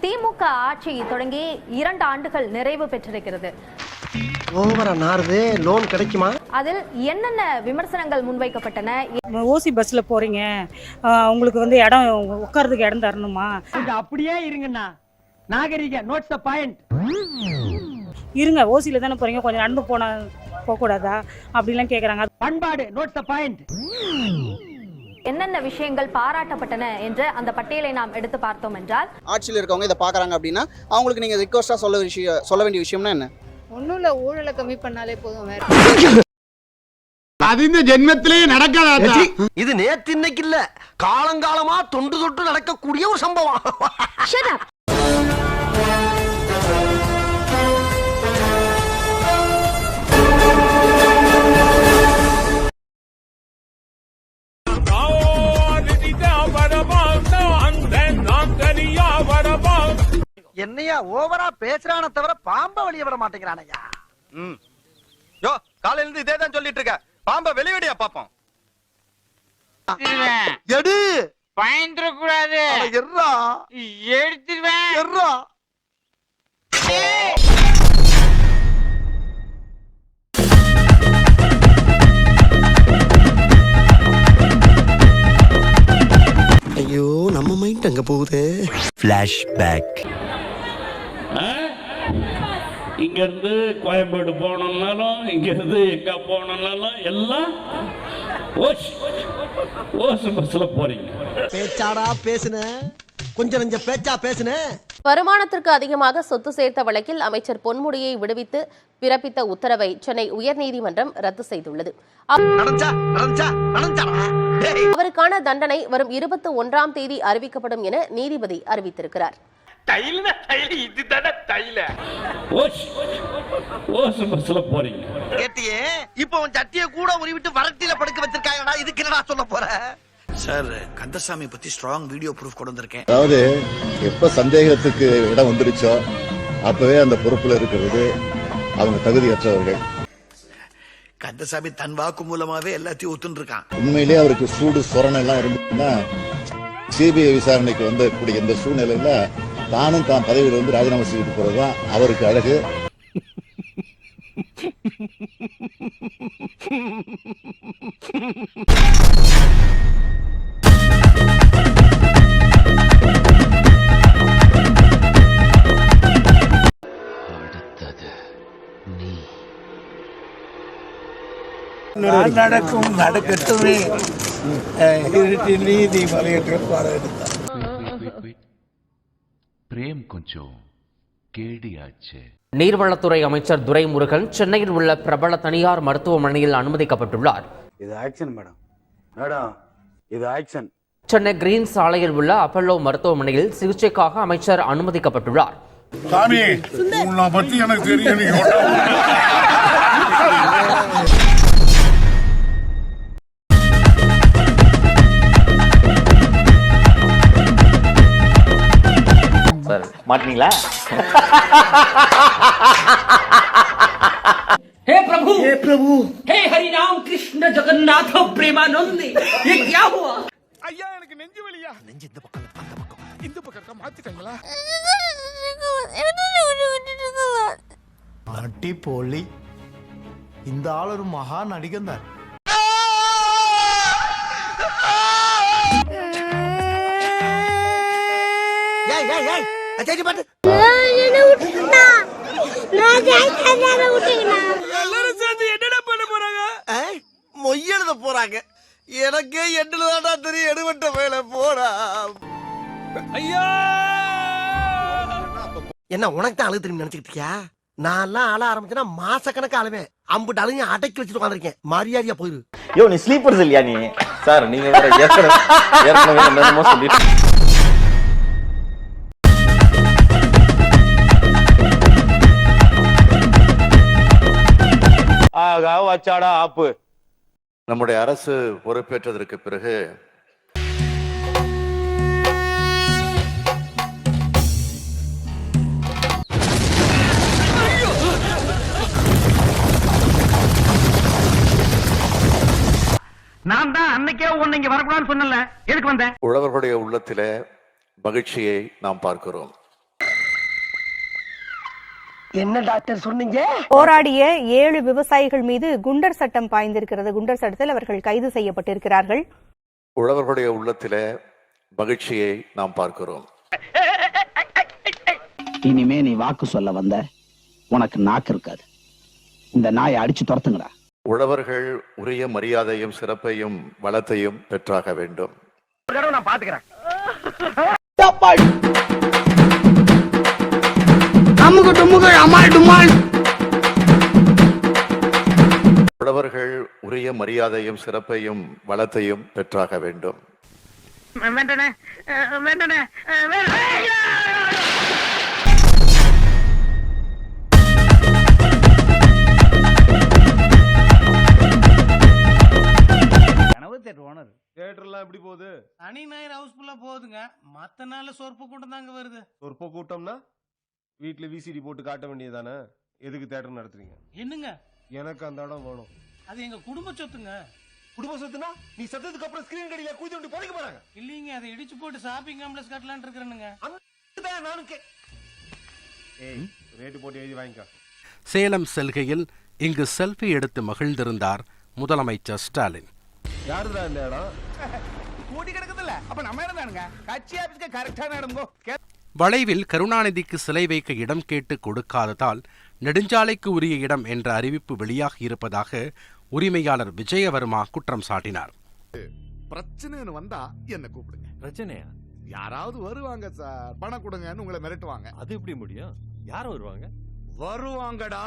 திமுக ஆட்சி தொடங்கி 2 ஆண்டுகள் நிறைவு பெற்றிருக்கிறது. ஓவரா நாறுது, லோன் கிடைக்குமா? அதில் என்னென்ன விமர்சனங்கள் முன்வைக்கப்பட்டன? ஓசி பஸ்ல போறீங்க, உங்களுக்கு வந்து இடம் உட்கார்றதுக்கு இடம் தரணுமா? அப்படியே இருங்கண்ணா, நாகரிக நோட்ஸ் தி பாயிண்ட். இருங்க, ஓசியில தானே போறீங்க, கொஞ்சம் நடந்து போக கூடாதா அப்படிலாம் கேக்குறாங்க. பண்பாடு நோட்ஸ் தி பாயிண்ட். என்னென்ன விஷயங்கள் பாராட்டப்பட்டன என்ற அந்த பட்டியலை நாம் எடுத்து பார்த்தோம் என்றால், ஆட்சியில் இருக்கவங்க இதை பார்க்குறாங்க அப்படின்னா அவங்களுக்கு நீங்கள் ரிக்வஸ்ட்டாக சொல்ல வேண்டிய விஷயம்னா என்ன? ஒன்றும் இல்லை, ஊழலை கம்மி பண்ணாலே போதும். வேற அது இந்த ஜென்மத்திலேயே நடக்காதா? இது நேத்து இன்னைக்கு இல்ல, காலங்காலமா தொண்டு தொட்டு நடக்கக்கூடிய ஒரு சம்பவம். என்னையா ஓவரா பேசுறான தவிர பாம்ப வெளிய விட மாட்டேங்கிறானையா. யோ, காலையில இருந்து இதே தான் சொல்லிட்டு இருக்க. பாம்ப வெளியடியா பாப்போம். எடு பயந்துட கூடாது. எர்ரா எடுத்துவேன். எர்ரா ஐயோ, நம்ம மைண்ட் அங்க போகுது. ஃபிளாஷ்பேக். இங்க இருந்து கோயம்பேடு போனோம்னாலும், இங்க இருந்து எங்க போனோம்னாலும் எல்லாம் ஓசு பஸ்ல போறீங்க. பேச்சாடா பேசுன, கொஞ்சம் நெஞ்ச பேச்சா பேசுன. வருமானத்திற்கு அதிகமாக சொத்து சேர்த்த வழக்கில் அமைச்சர் பொன்முடியை விடுவித்து பிறப்பித்த உத்தரவை சென்னை உயர்நீதிமன்றம் ரத்து செய்துள்ளது. அவருக்கான தண்டனை வரும் 21ஆம் தேதி அறிவிக்கப்படும் என நீதிபதி அறிவித்திருக்கிறார். ஓசு பஸ்ல போறீங்க. கேட்டியே, இப்போ உன் சட்டியை கூட உருவிட்டு வரட்டில படுக்க வச்சிருக்காங்கடா. இதுக்கு என்னடா சொல்ல போற? சார், கந்தசாமி பத்தி ஸ்ட்ராங் வீடியோ ப்ரூஃப் கொண்டு வந்திருக்கேன். அதாவது எப்ப சந்தேகத்துக்கு இடம் வந்துருச்சோ அப்பவே அந்த பொறுப்புல இருக்கிறது அவங்க தகுதியற்றவர்கள். கந்தசாமி தன் வாக்கு மூலமாவே எல்லாத்தையும் ஒத்துன்னு இருக்கான். உண்மையிலேயே அவருக்கு சூடு சொரணை எல்லாம் இருந்துச்சுன்னா சிபிஐ விசாரணைக்கு வந்தக்கூடிய இந்த சூழ்நிலையில தானும் தான் பதவியில் வந்து ராஜினாமா செய்து போறதுதான் அவருக்கு அழகு. நடக்கும் நடக்கட்டுமே. நீதி மலையற்ற பாடம் எடுத்தார். பிரேம் கொஞ்சம் கேடியாச்சு. நீர்வளத்துறை அமைச்சர் துரைமுருகன் சென்னையில் உள்ள பிரபல தனியார் மருத்துவமனையில் அனுமதிக்கப்பட்டுள்ளார். இது ஆக்சன் மேடம். மேடம், இது ஆக்சன். சென்னை கிரீன் சாலையில் உள்ள அப்பல்லோ மருத்துவமனையில் சிகிச்சைக்காக அமைச்சர் அனுமதிக்கப்பட்டுள்ளார். சாமி, உன்னை பத்தி எனக்கு தெரியும். மாட்டீங்களா? हे प्रभु, हे प्रभु, हे हरि राम कृष्ण जगन्नाथ प्रेमानंद, ये क्या हुआ? ஐயா, எனக்கு நெஞ்சு வலியா. நெஞ்சு இந்த பக்கம் அந்த பக்கம். இந்த பக்கம் மாத்திட்டாங்களா? அட்டி போலி. இந்த ஆள் ஒரு மகா நடிகன் தான். மொய்யெழுத போறாங்க. எனக்கே எட்டுலதான்டா தெரியும். எடுவட்ட வேலை போடா. ஐயா, என்ன உனக்கு தான் அழுகு தெரியும் நினைச்சுக்கிட்டு இருக்கியா? நான் எல்லாம் அழ ஆரம்பிச்சேன்னா மாசக்கணக்கு அழுவேன். அம்புட்டு அழுங்க அடக்கி வச்சுட்டு உட்காந்துருக்கேன். மரியாதையா போயிரு. யோ, நீ ஸ்லீப்பர்ஸ் இல்லையா நீ? சார், நீங்க வேற ஏற்கனவே என்னமோ சொல்லிட்டு. ஆகா வச்சாடா ஆப்பு. நம்முடைய அரசு பொறுப்பேற்றதற்கு பிறகு நான் தான் அன்னைக்கே உன்னை இங்க வரக்கூடாதுன்னு சொன்னல. எதுக்கு வந்தேன்? உழவர்களுடைய உள்ளத்திலே மகிழ்ச்சியை நாம் பார்க்கிறோம். என்ன டாக்டர் சொன்னீங்க? போராடிய 7 விவசாயிகள் மீது குண்டர் சட்டம் பாய்ந்திருக்கிறது. குண்டர் சட்டத்தில் அவர்கள் கைது செய்யப்பட்டிருக்கிறார்கள். உழவர்களுடைய உள்ளத்திலே மகிழ்ச்சியை நாம் பார்க்கிறோம். இனிமே நீ வாக்கு சொல்ல வந்த உனக்கு நாக்கு இருக்காது. இந்த நாயை அடிச்சு துரத்துங்கடா. உழவர்கள் உரிய மரியாதையும் சிறப்பையும் வளத்தையும் பெற்றாக வேண்டும். நான் பாத்துக்கிறேன். உழவர்கள் உரிய மரியாதையும் சிறப்பையும் வளத்தையும் பெற்றாக வேண்டும். தியேட்டர்லாம் எப்படி போகுது? சனி ஞாயிறு ஹவுஸ்ஃபுல்லா போகுதுங்க. மத்த நாள்ல சொற்ப கூட்டம் தாங்க வருது. சொற்ப கூட்டம்னா வீட்டுல விசிடி போட்டு காட்ட வேண்டியதானே? எதுக்கு தியேட்டர் நடத்துறீங்க? என்னங்க? எனக்கு அந்த இடம் வேணும். அது எங்க குடும்ப சொத்துங்க. குடும்ப சொத்துனா நீ சத்தத்துக்கு அப்புறம் ஸ்கிரீன் கடையில கூதி கொண்டு போதைக்க போறாங்க. இல்லீங்க, அதை இடிச்சு போட்டு ஷாப்பிங் காம்ப்ளெக்ஸ் கட்டலாம்னு இருக்கிறேனுங்க. நானும் ஏய் ரேட்டு போட்டு எழுதி வாங்கிக்க. சேலம் செல்கையில் இங்கு செல்ஃபி எடுத்து மகிழ்ந்திருந்தார் முதலமைச்சர் ஸ்டாலின். யாருடா இந்த இடம்? கூடி கிடக்குதுல்ல, அப்ப நம்ம இடம் தானுங்க. கட்சி ஆபீஸ்க்கு கரெக்டான இடம்ங்கோ. வளைவில் கருணாநிதிக்கு சிலை வைக்க இடம் கேட்டு கொடுக்காததால் நெடுஞ்சாலைக்கு உரிய இடம் என்ற அறிவிப்பு வெளியாகி இருப்பதாக உரிமையாளர் விஜயவர்மா குற்றம் சாட்டினார். பிரச்சனைன்னு வந்தா என்ன கூப்பிடுங்க. பிரச்சனையா? யாராவது வருவாங்க சார், பணம் கொடுங்கன்னு உங்களை மிரட்டுவாங்க. அது எப்படி முடியும்? யார் வருவாங்க? வருவாங்கடா.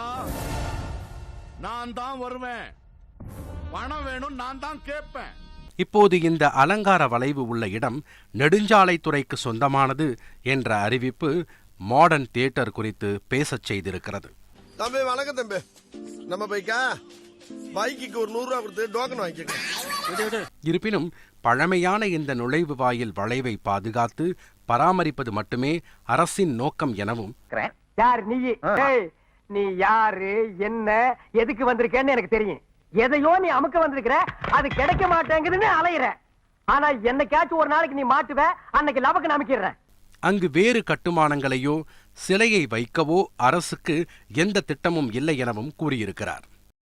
நான் தான் வருவேன். பணம் வேணும், நான் தான் கேட்பேன். இப்போது இந்த அலங்கார வளைவு உள்ள இடம் நெடுஞ்சாலைத்துறைக்கு சொந்தமானது என்ற அறிவிப்பு மாடர்ன் தியேட்டர் குறித்து பேசச் செய்திருக்கிறது. தம்பி வணக்கம் தம்பி. நம்ம பைக்கு ஒரு 100 ரூபா கொடுத்து டோக்கன் வாங்கிக்க. இருப்பினும் பழமையான இந்த நுழைவு வாயில் வளைவை பாதுகாத்து பராமரிப்பது மட்டுமே அரசின் நோக்கம் எனவும், யார் நீ? நீ யாரு, என்ன, எதுக்கு வந்திருக்கேன்னு எனக்கு தெரியும். எதையோ நீ அமுக்க வந்திருக்கிற, அது கிடைக்க மாட்டேங்குதுன்னு அலையிற. ஆனா என்னைக்காச்சும் ஒரு நாளைக்கு நீ மாட்டுவ, அன்னைக்கு லபக்கு நம்பிக்கிறேன். அங்கு வேறு கட்டுமானங்களையோ சிலையை வைக்கவோ அரசுக்கு எந்த திட்டமும் இல்லை எனவும் கூறியிருக்கிறார்.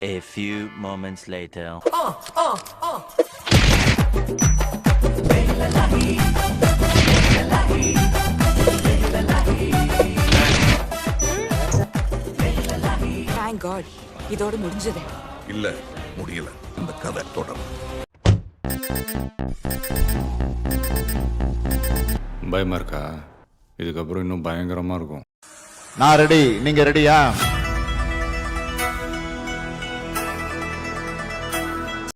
A few moments later. Thank God. இதோட முடிஞ்சது. இல்ல முடியல. இந்த கதை தொடரும். பயமா இருக்கா? இதுக்கப்புறம் இன்னும் பயங்கரமா இருக்கும். நான் ரெடி, நீங்க ரெடியா?